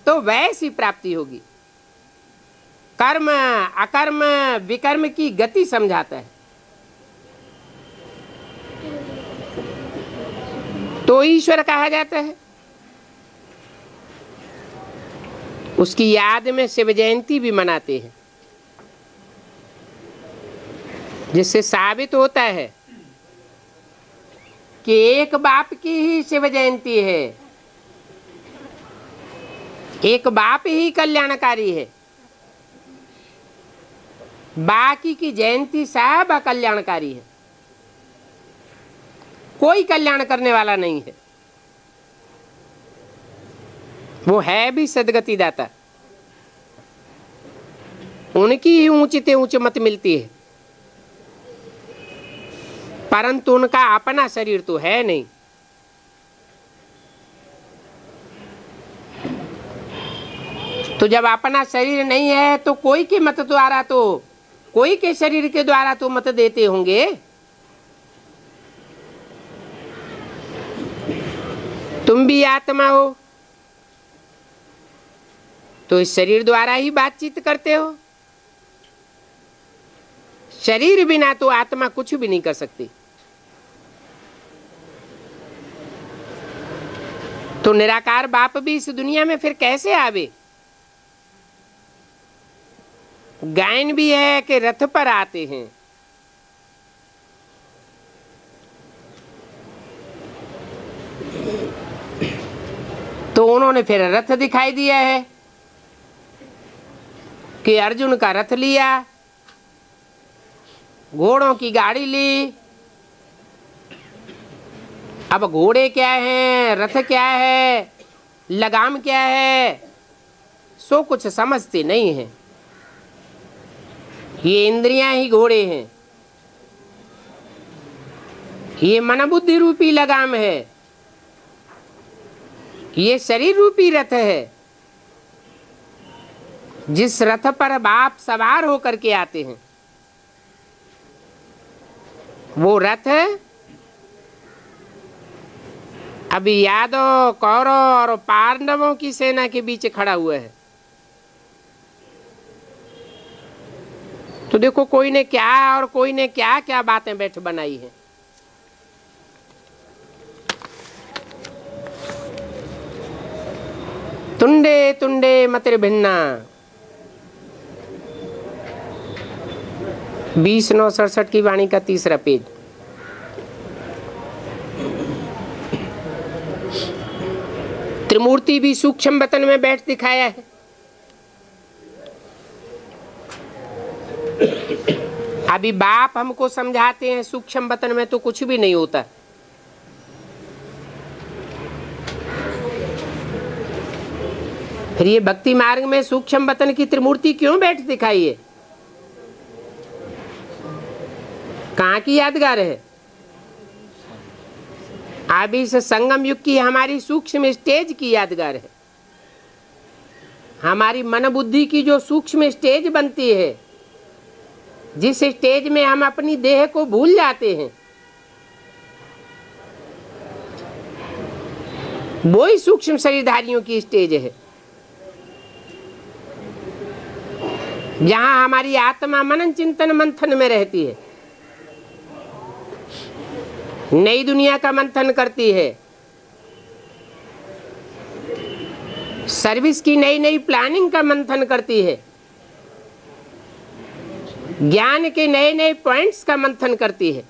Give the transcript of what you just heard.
तो वैसी प्राप्ति होगी। कर्म अकर्म विकर्म की गति समझाता है। तो ईश्वर कहा जाता है। उसकी याद में शिव जयंती भी मनाते हैं, जिससे साबित होता है कि एक बाप की ही शिव जयंती है, एक बाप ही कल्याणकारी है, बाकी की जयंती सब अकल्याणकारी है। कोई कल्याण करने वाला नहीं है। वो है भी सदगति दाता, उनकी ही ऊंचते ऊंच मत मिलती है, परंतु उनका अपना शरीर तो है नहीं। तो जब अपना शरीर नहीं है तो कोई के मत द्वारा, तो कोई के शरीर के द्वारा तो मत देते होंगे। तुम भी आत्मा हो तो इस शरीर द्वारा ही बातचीत करते हो। शरीर बिना तो आत्मा कुछ भी नहीं कर सकती। तो निराकार बाप भी इस दुनिया में फिर कैसे आवे? गायन भी है कि रथ पर आते हैं। तो उन्होंने फिर रथ दिखाई दिया है कि अर्जुन का रथ लिया, घोड़ों की गाड़ी ली। अब घोड़े क्या हैं, रथ क्या है, लगाम क्या है, सो कुछ समझते नहीं है। ये इंद्रियां ही घोड़े हैं, ये मन बुद्धि रूपी लगाम है, ये शरीर रूपी रथ है, जिस रथ पर बाप सवार होकर के आते हैं। वो रथ अभी यादव कौरव और पांडवों की सेना के बीच खड़ा हुआ है। तो देखो कोई ने क्या और कोई ने क्या क्या बातें बैठ बनाई है। तुंडे तुंडे मतिर भिन्ना, 20/9/67 की वाणी का 3रा पेज। त्रिमूर्ति भी सूक्ष्म वतन में बैठ दिखाया है। अभी बाप हमको समझाते हैं सूक्ष्म वतन में तो कुछ भी नहीं होता। फिर ये भक्ति मार्ग में सूक्ष्म वतन की त्रिमूर्ति क्यों बैठ दिखाई है? कहाँ की यादगार है? अभी इस संगम युग की हमारी सूक्ष्म स्टेज की यादगार है। हमारी मन बुद्धि की जो सूक्ष्म स्टेज बनती है, जिस स्टेज में हम अपनी देह को भूल जाते हैं, वो ही सूक्ष्म शरीरधारियों की स्टेज है, जहां हमारी आत्मा मनन चिंतन मंथन में रहती है, नई दुनिया का मंथन करती है, सर्विस की नई नई प्लानिंग का मंथन करती है, ज्ञान के नए नए पॉइंट्स का मंथन करती है।